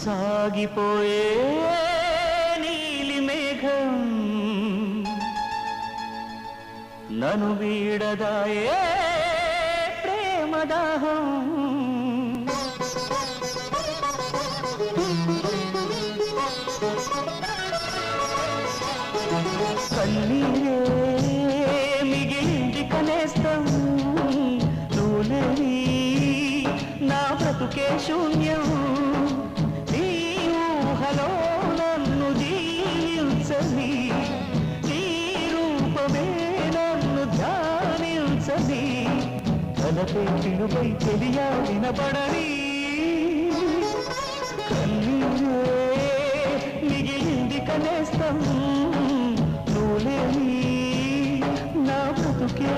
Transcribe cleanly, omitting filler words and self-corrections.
సాగిపోయే నీలి మేఘం నను వీడదాయే ప్రేమదాహం కన్నీరే మిగిలింది కనేస్తం నువ్వులేని నా బ్రతుకే శూన్యం నీ ఊహలో నన్ను జీవించని నీ రూపమే నన్ను ధ్యానించని తలపై పిలువై తెలియా వినబడని కన్నీరే మిగిలింది కనేస్తం నువ్వులేని నా బ్రతుకే